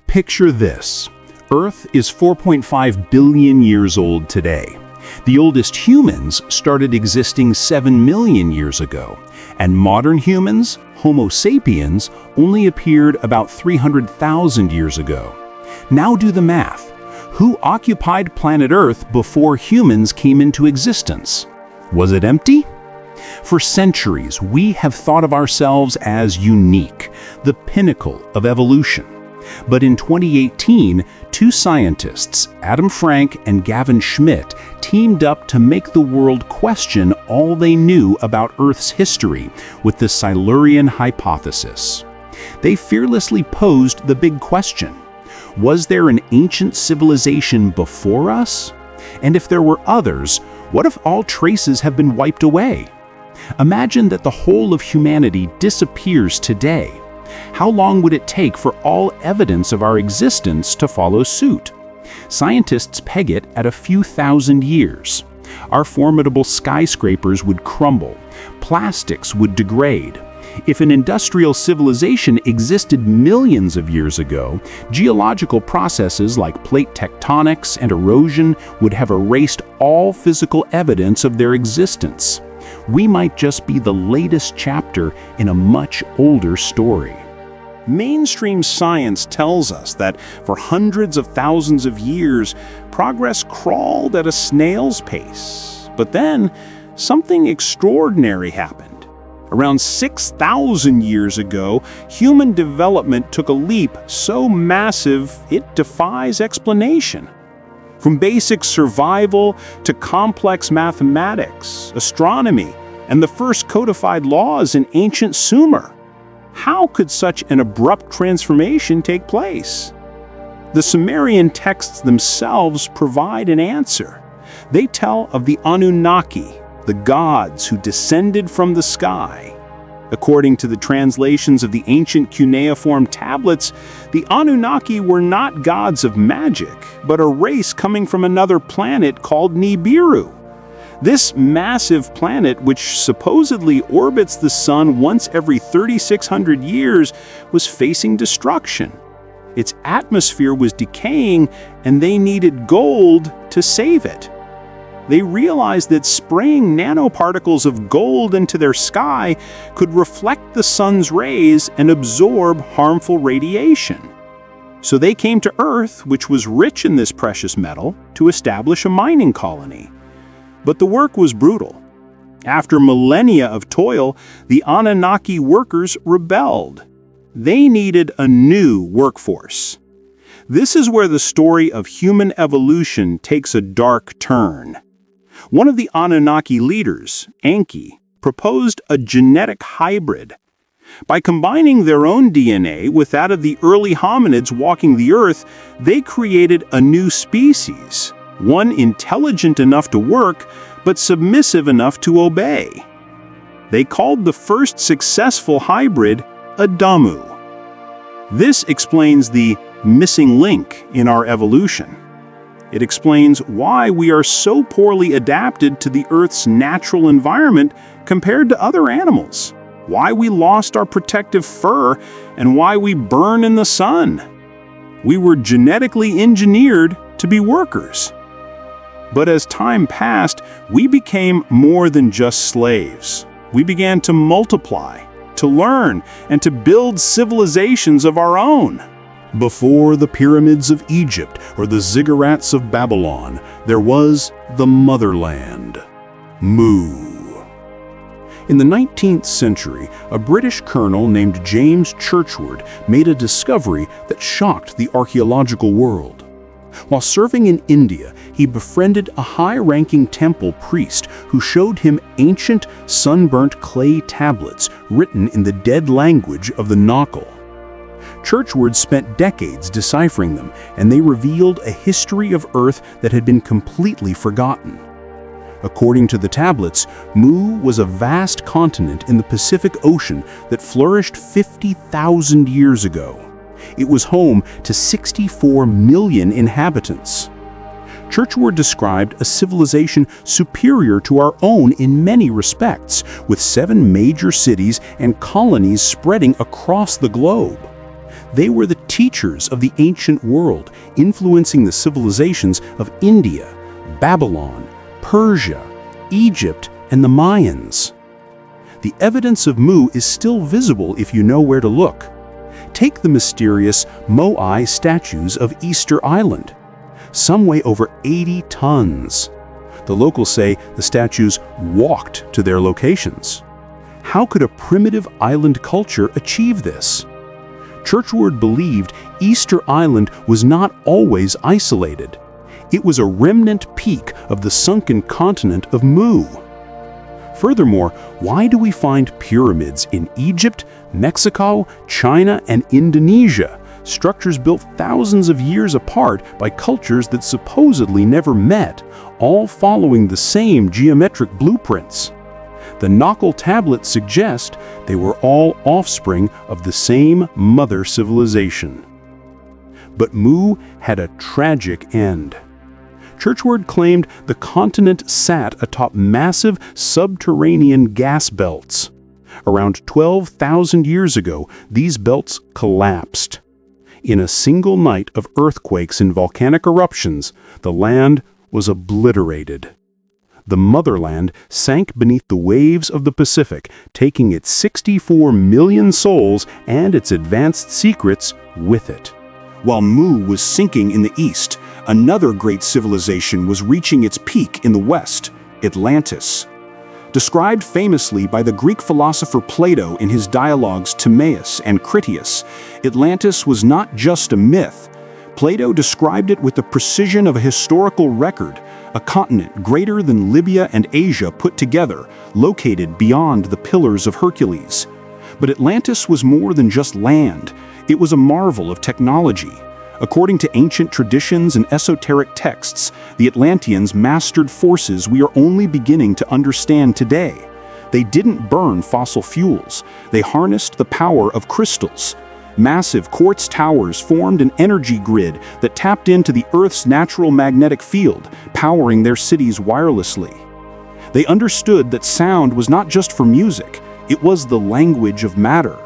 Picture this. Earth is 4.5 billion years old today. The oldest humans started existing 7 million years ago, and modern humans, Homo sapiens, only appeared about 300,000 years ago. Now do the math. Who occupied planet Earth before humans came into existence? Was it empty? For centuries, we have thought of ourselves as unique, the pinnacle of evolution. But in 2018, two scientists, Adam Frank and Gavin Schmidt, teamed up to make the world question all they knew about Earth's history with the Silurian Hypothesis. They fearlessly posed the big question: was there an ancient civilization before us? And if there were others, what if all traces have been wiped away? Imagine that the whole of humanity disappears today. How long would it take for all evidence of our existence to follow suit? Scientists peg it at a few thousand years. Our formidable skyscrapers would crumble. Plastics would degrade. If an industrial civilization existed millions of years ago, geological processes like plate tectonics and erosion would have erased all physical evidence of their existence. We might just be the latest chapter in a much older story. Mainstream science tells us that for hundreds of thousands of years, progress crawled at a snail's pace. But then, something extraordinary happened. Around 6,000 years ago, human development took a leap so massive it defies explanation. From basic survival to complex mathematics, astronomy, and the first codified laws in ancient Sumer. How could such an abrupt transformation take place? The Sumerian texts themselves provide an answer. They tell of the Anunnaki, the gods who descended from the sky. According to the translations of the ancient cuneiform tablets, the Anunnaki were not gods of magic, but a race coming from another planet called Nibiru. This massive planet, which supposedly orbits the sun once every 3,600 years, was facing destruction. Its atmosphere was decaying, and they needed gold to save it. They realized that spraying nanoparticles of gold into their sky could reflect the sun's rays and absorb harmful radiation. So they came to Earth, which was rich in this precious metal, to establish a mining colony. But the work was brutal. After millennia of toil, the Anunnaki workers rebelled. They needed a new workforce. This is where the story of human evolution takes a dark turn. One of the Anunnaki leaders, Enki, proposed a genetic hybrid. By combining their own DNA with that of the early hominids walking the earth, they created a new species, one intelligent enough to work, but submissive enough to obey. They called the first successful hybrid Adamu. This explains the missing link in our evolution. It explains why we are so poorly adapted to the Earth's natural environment compared to other animals, why we lost our protective fur, and why we burn in the sun. We were genetically engineered to be workers. But as time passed, we became more than just slaves. We began to multiply, to learn, and to build civilizations of our own. Before the pyramids of Egypt or the ziggurats of Babylon, there was the motherland, Mu. In the 19th century, a British colonel named James Churchward made a discovery that shocked the archaeological world. While serving in India, he befriended a high-ranking temple priest who showed him ancient, sunburnt clay tablets written in the dead language of the Nakul. Churchward spent decades deciphering them, and they revealed a history of Earth that had been completely forgotten. According to the tablets, Mu was a vast continent in the Pacific Ocean that flourished 50,000 years ago. It was home to 64 million inhabitants. Churchward described a civilization superior to our own in many respects, with 7 major cities and colonies spreading across the globe. They were the teachers of the ancient world, influencing the civilizations of India, Babylon, Persia, Egypt, and the Mayans. The evidence of Mu is still visible if you know where to look. Take the mysterious Moai statues of Easter Island. Some weigh over 80 tons. The locals say the statues walked to their locations. How could a primitive island culture achieve this? Churchward believed Easter Island was not always isolated. It was a remnant peak of the sunken continent of Mu. Furthermore, why do we find pyramids in Egypt, Mexico, China, and Indonesia, structures built thousands of years apart by cultures that supposedly never met, all following the same geometric blueprints? The Nokkel tablets suggest they were all offspring of the same mother civilization. But Mu had a tragic end. Churchward claimed the continent sat atop massive subterranean gas belts. Around 12,000 years ago, these belts collapsed. In a single night of earthquakes and volcanic eruptions, the land was obliterated. The motherland sank beneath the waves of the Pacific, taking its 64 million souls and its advanced secrets with it. While Mu was sinking in the east, another great civilization was reaching its peak in the west, Atlantis. Described famously by the Greek philosopher Plato in his dialogues Timaeus and Critias, Atlantis was not just a myth. Plato described it with the precision of a historical record, a continent greater than Libya and Asia put together, located beyond the Pillars of Hercules. But Atlantis was more than just land. It was a marvel of technology. According to ancient traditions and esoteric texts, the Atlanteans mastered forces we are only beginning to understand today. They didn't burn fossil fuels. They harnessed the power of crystals. Massive quartz towers formed an energy grid that tapped into the Earth's natural magnetic field, powering their cities wirelessly. They understood that sound was not just for music, it was the language of matter.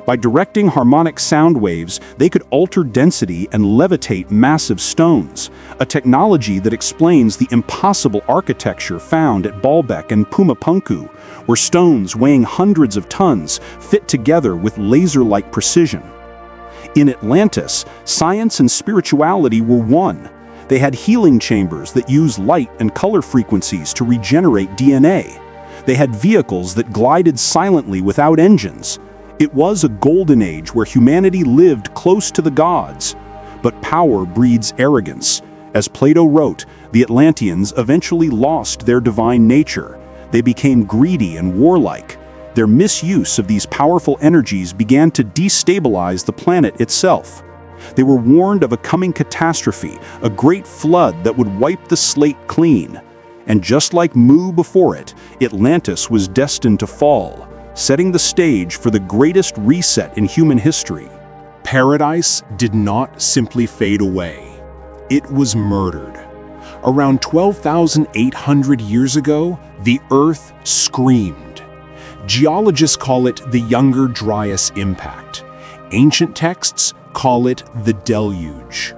By directing harmonic sound waves, they could alter density and levitate massive stones, a technology that explains the impossible architecture found at Baalbek and Pumapunku, where stones weighing hundreds of tons fit together with laser-like precision. In Atlantis, science and spirituality were one. They had healing chambers that use light and color frequencies to regenerate DNA. They had vehicles that glided silently without engines. It was a golden age where humanity lived close to the gods. But power breeds arrogance. As Plato wrote, the Atlanteans eventually lost their divine nature. They became greedy and warlike. Their misuse of these powerful energies began to destabilize the planet itself. They were warned of a coming catastrophe, a great flood that would wipe the slate clean. And just like Mu before it, Atlantis was destined to fall, setting the stage for the greatest reset in human history. Paradise did not simply fade away. It was murdered. Around 12,800 years ago, the Earth screamed. Geologists call it the Younger Dryas impact. Ancient texts call it the deluge.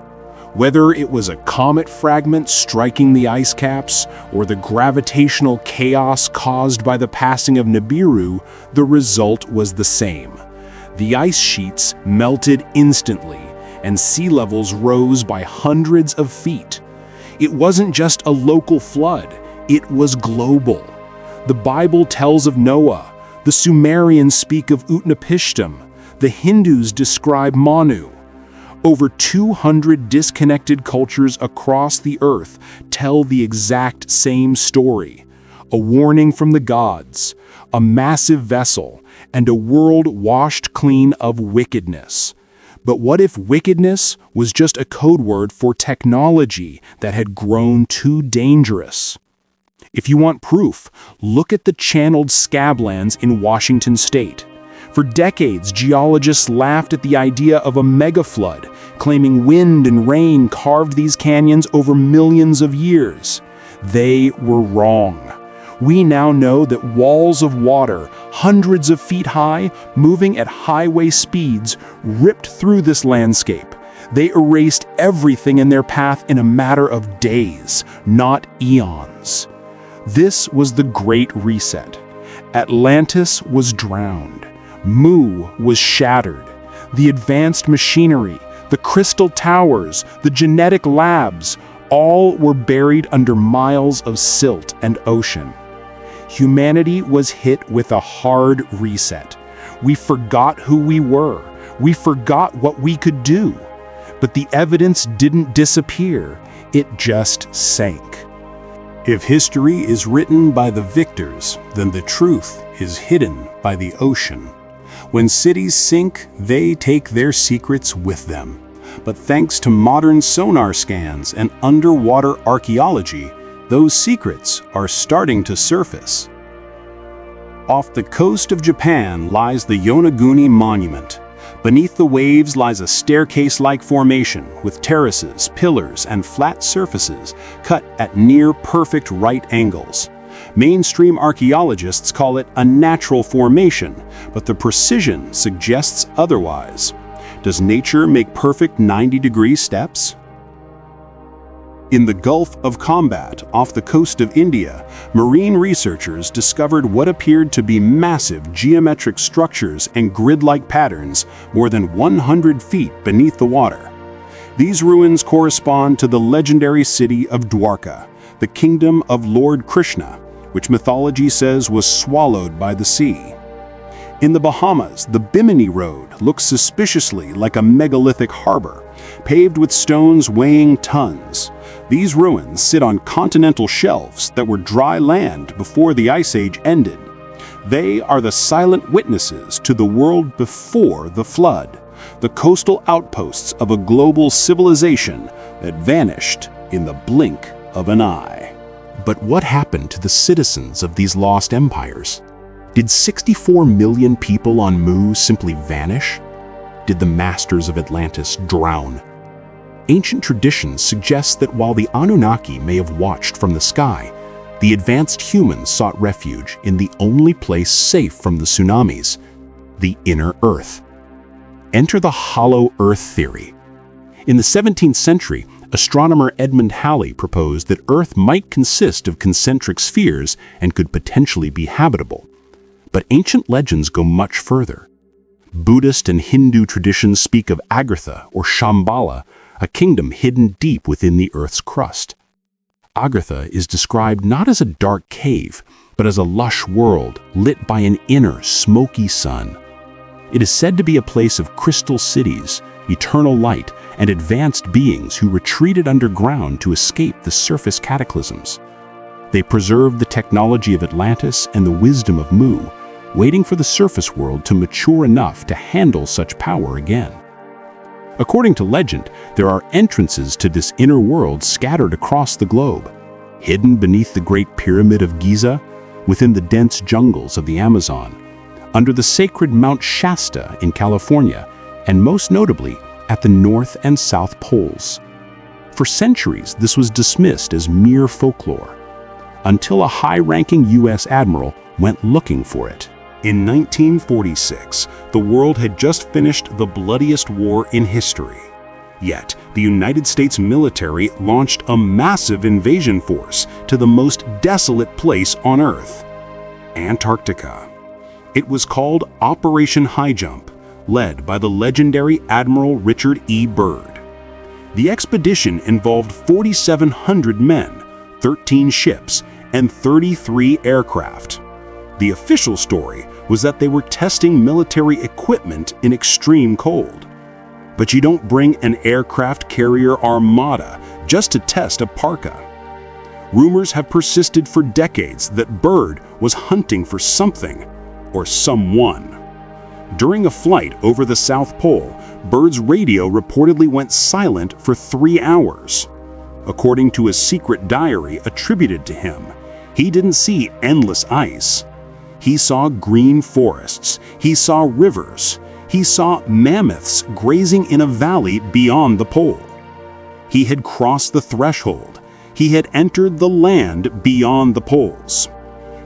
Whether it was a comet fragment striking the ice caps or the gravitational chaos caused by the passing of Nibiru, the result was the same. The ice sheets melted instantly, and sea levels rose by hundreds of feet. It wasn't just a local flood, it was global. The Bible tells of Noah, the Sumerians speak of Utnapishtim, the Hindus describe Manu. Over 200 disconnected cultures across the earth tell the exact same story. A warning from the gods, a massive vessel, and a world washed clean of wickedness. But what if wickedness was just a code word for technology that had grown too dangerous? If you want proof, look at the channeled scablands in Washington state. For decades, geologists laughed at the idea of a megaflood, claiming wind and rain carved these canyons over millions of years. They were wrong. We now know that walls of water, hundreds of feet high, moving at highway speeds, ripped through this landscape. They erased everything in their path in a matter of days, not eons. This was the Great Reset. Atlantis was drowned. Mu was shattered. The advanced machinery, the crystal towers, the genetic labs, all were buried under miles of silt and ocean. Humanity was hit with a hard reset. We forgot who we were. We forgot what we could do. But the evidence didn't disappear. It just sank. If history is written by the victors, then the truth is hidden by the ocean. When cities sink, they take their secrets with them. But thanks to modern sonar scans and underwater archaeology, those secrets are starting to surface. Off the coast of Japan lies the Yonaguni Monument. Beneath the waves lies a staircase-like formation with terraces, pillars, and flat surfaces cut at near-perfect right angles. Mainstream archaeologists call it a natural formation, but the precision suggests otherwise. Does nature make perfect 90-degree steps? In the Gulf of Combat, off the coast of India, marine researchers discovered what appeared to be massive geometric structures and grid-like patterns more than 100 feet beneath the water. These ruins correspond to the legendary city of Dwarka, the kingdom of Lord Krishna, which mythology says was swallowed by the sea. In the Bahamas, the Bimini Road looks suspiciously like a megalithic harbor, paved with stones weighing tons. These ruins sit on continental shelves that were dry land before the Ice Age ended. They are the silent witnesses to the world before the flood, the coastal outposts of a global civilization that vanished in the blink of an eye. But what happened to the citizens of these lost empires? Did 64 million people on Mu simply vanish? Did the masters of Atlantis drown? Ancient traditions suggest that while the Anunnaki may have watched from the sky, the advanced humans sought refuge in the only place safe from the tsunamis, the inner Earth. Enter the hollow Earth theory. In the 17th century, astronomer Edmund Halley proposed that Earth might consist of concentric spheres and could potentially be habitable. But ancient legends go much further. Buddhist and Hindu traditions speak of Agartha or Shambhala, a kingdom hidden deep within the Earth's crust. Agartha is described not as a dark cave, but as a lush world lit by an inner, smoky sun. It is said to be a place of crystal cities, eternal light, and advanced beings who retreated underground to escape the surface cataclysms. They preserved the technology of Atlantis and the wisdom of Mu, waiting for the surface world to mature enough to handle such power again. According to legend, there are entrances to this inner world scattered across the globe, hidden beneath the Great Pyramid of Giza, within the dense jungles of the Amazon, under the sacred Mount Shasta in California, and most notably at the North and South Poles. For centuries, this was dismissed as mere folklore, until a high-ranking U.S. admiral went looking for it. In 1946, the world had just finished the bloodiest war in history. Yet, the United States military launched a massive invasion force to the most desolate place on Earth, Antarctica. It was called Operation High Jump, led by the legendary Admiral Richard E. Byrd. The expedition involved 4,700 men, 13 ships, and 33 aircraft. The official story was that they were testing military equipment in extreme cold. But you don't bring an aircraft carrier armada just to test a parka. Rumors have persisted for decades that Byrd was hunting for something or someone. During a flight over the South Pole, Byrd's radio reportedly went silent for 3 hours. According to a secret diary attributed to him, he didn't see endless ice. He saw green forests, he saw rivers, he saw mammoths grazing in a valley beyond the pole. He had crossed the threshold, he had entered the land beyond the poles.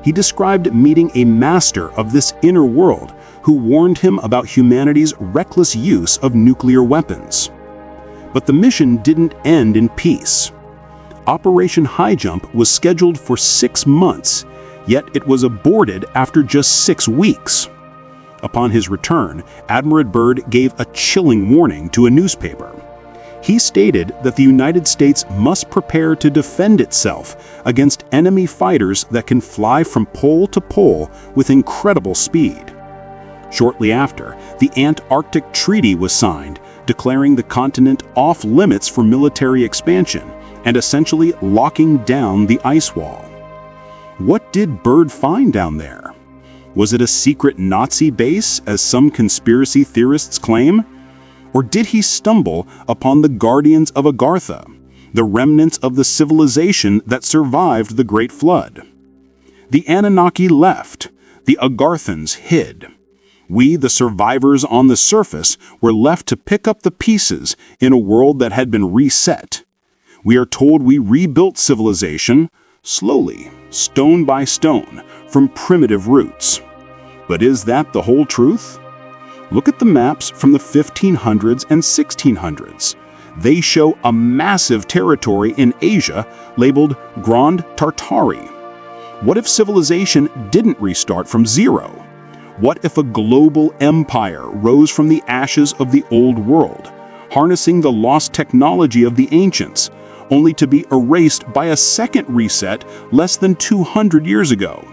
He described meeting a master of this inner world who warned him about humanity's reckless use of nuclear weapons. But the mission didn't end in peace. Operation High Jump was scheduled for 6 months, yet it was aborted after just 6 weeks. Upon his return, Admiral Byrd gave a chilling warning to a newspaper. He stated that the United States must prepare to defend itself against enemy fighters that can fly from pole to pole with incredible speed. Shortly after, the Antarctic Treaty was signed, declaring the continent off limits for military expansion and essentially locking down the ice wall. What did Byrd find down there? Was it a secret Nazi base, as some conspiracy theorists claim? Or did he stumble upon the guardians of Agartha, the remnants of the civilization that survived the Great Flood? The Anunnaki left, the Agarthans hid. We, the survivors on the surface, were left to pick up the pieces in a world that had been reset. We are told we rebuilt civilization, slowly, stone by stone, from primitive roots. But is that the whole truth? Look at the maps from the 1500s and 1600s. They show a massive territory in Asia labeled Grand Tartaria. What if civilization didn't restart from zero? What if a global empire rose from the ashes of the old world, harnessing the lost technology of the ancients, only to be erased by a second reset less than 200 years ago?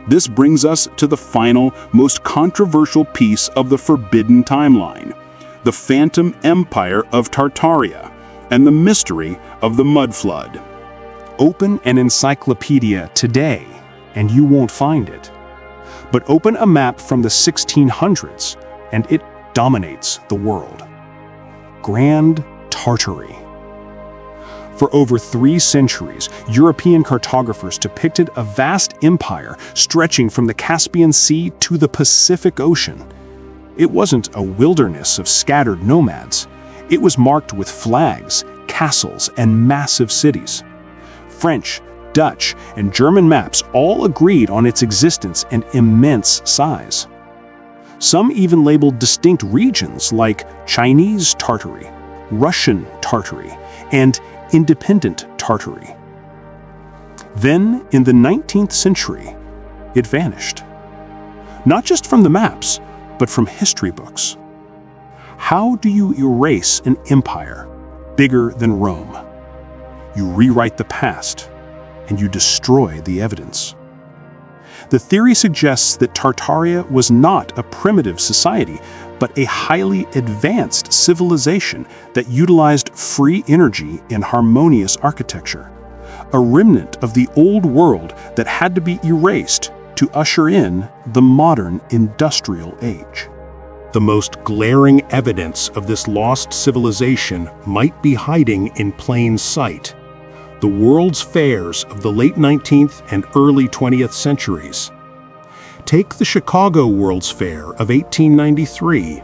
This brings us to the final, most controversial piece of the forbidden timeline, the phantom empire of Tartaria and the mystery of the mud flood. Open an encyclopedia today and you won't find it. But open a map from the 1600s and it dominates the world. Grand Tartary. For over 3 centuries, European cartographers depicted a vast empire stretching from the Caspian Sea to the Pacific Ocean. It wasn't a wilderness of scattered nomads. It was marked with flags, castles, and massive cities. French, Dutch, and German maps all agreed on its existence and immense size. Some even labeled distinct regions like Chinese Tartary, Russian Tartary, and independent Tartary. Then, in the 19th century, it vanished. Not just from the maps, but from history books. How do you erase an empire bigger than Rome? You rewrite the past, and you destroy the evidence. The theory suggests that Tartaria was not a primitive society, but a highly advanced civilization that utilized free energy in harmonious architecture, a remnant of the old world that had to be erased to usher in the modern industrial age. The most glaring evidence of this lost civilization might be hiding in plain sight: the world's fairs of the late 19th and early 20th centuries. Take the Chicago World's Fair of 1893.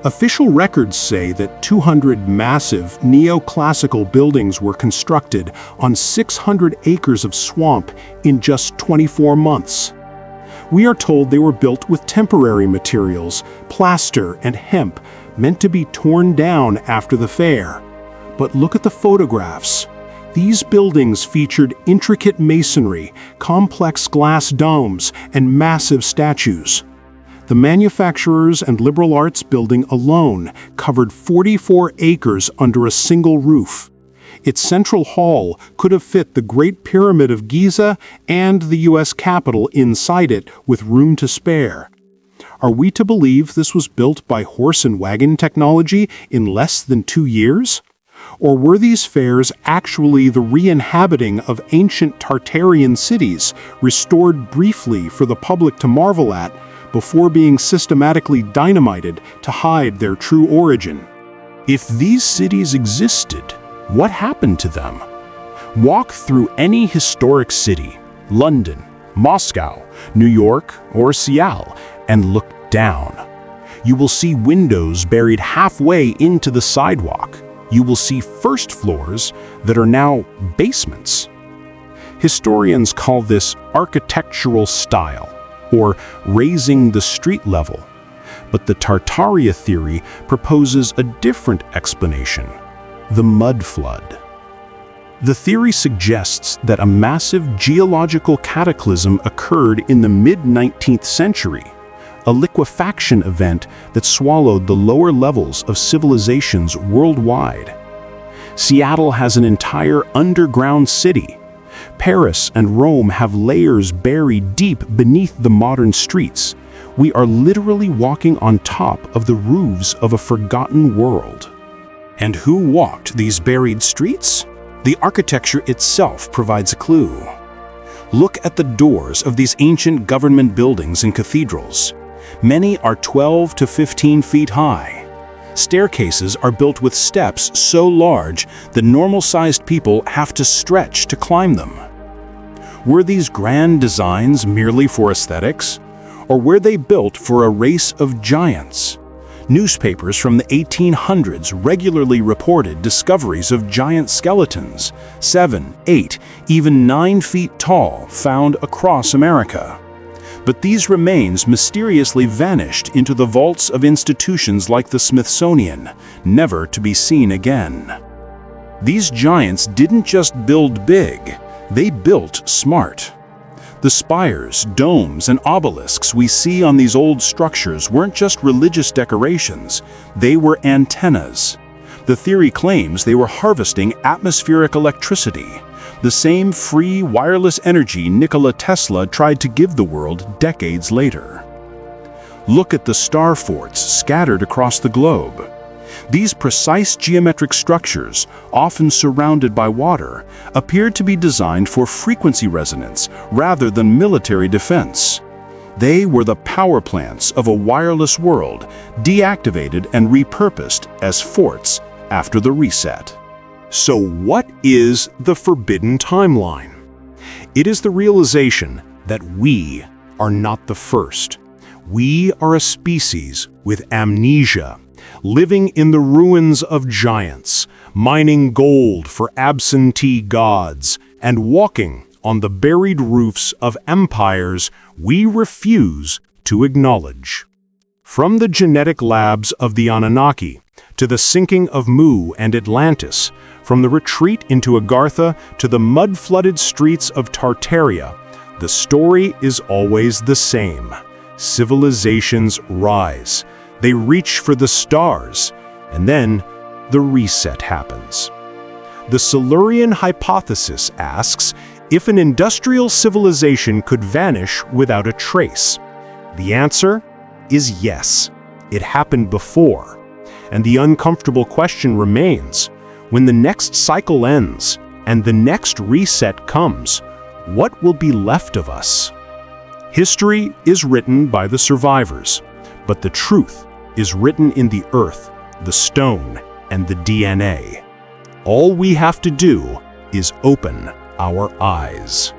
Official records say that 200 massive neoclassical buildings were constructed on 600 acres of swamp in just 24 months. We are told they were built with temporary materials, plaster and hemp, meant to be torn down after the fair. But look at the photographs. These buildings featured intricate masonry, complex glass domes, and massive statues. The Manufacturers and Liberal Arts building alone covered 44 acres under a single roof. Its central hall could have fit the Great Pyramid of Giza and the U.S. Capitol inside it with room to spare. Are we to believe this was built by horse and wagon technology in less than 2 years? Or were these fairs actually the re-inhabiting of ancient Tartarian cities, restored briefly for the public to marvel at, before being systematically dynamited to hide their true origin? If these cities existed, what happened to them? Walk through any historic city, London, Moscow, New York, or Seattle, and look down. You will see windows buried halfway into the sidewalk. You will see first floors that are now basements. Historians call this architectural style, or raising the street level. But the Tartaria theory proposes a different explanation: the mud flood. The theory suggests that a massive geological cataclysm occurred in the mid-19th century, a liquefaction event that swallowed the lower levels of civilizations worldwide. Seattle has an entire underground city. Paris and Rome have layers buried deep beneath the modern streets. We are literally walking on top of the roofs of a forgotten world. And who walked these buried streets? The architecture itself provides a clue. Look at the doors of these ancient government buildings and cathedrals. Many are 12 to 15 feet high. Staircases are built with steps so large that normal-sized people have to stretch to climb them. Were these grand designs merely for aesthetics? Or were they built for a race of giants? Newspapers from the 1800s regularly reported discoveries of giant skeletons, 7, 8, even 9 feet tall, found across America. But these remains mysteriously vanished into the vaults of institutions like the Smithsonian, never to be seen again. These giants didn't just build big, they built smart. The spires, domes, and obelisks we see on these old structures weren't just religious decorations, they were antennas. The theory claims they were harvesting atmospheric electricity, the same free wireless energy Nikola Tesla tried to give the world decades later. Look at the star forts scattered across the globe. These precise geometric structures, often surrounded by water, appeared to be designed for frequency resonance rather than military defense. They were the power plants of a wireless world, deactivated and repurposed as forts after the reset. So what is the forbidden timeline? It is the realization that we are not the first. We are a species with amnesia, living in the ruins of giants, mining gold for absentee gods, and walking on the buried roofs of empires we refuse to acknowledge. From the genetic labs of the Anunnaki to the sinking of Mu and Atlantis, from the retreat into Agartha to the mud-flooded streets of Tartaria, the story is always the same. Civilizations rise. They reach for the stars, and then the reset happens. The Silurian Hypothesis asks if an industrial civilization could vanish without a trace. The answer is yes. It happened before. And the uncomfortable question remains, when the next cycle ends and the next reset comes, what will be left of us? History is written by the survivors, but the truth is written in the earth, the stone, and the DNA. All we have to do is open our eyes.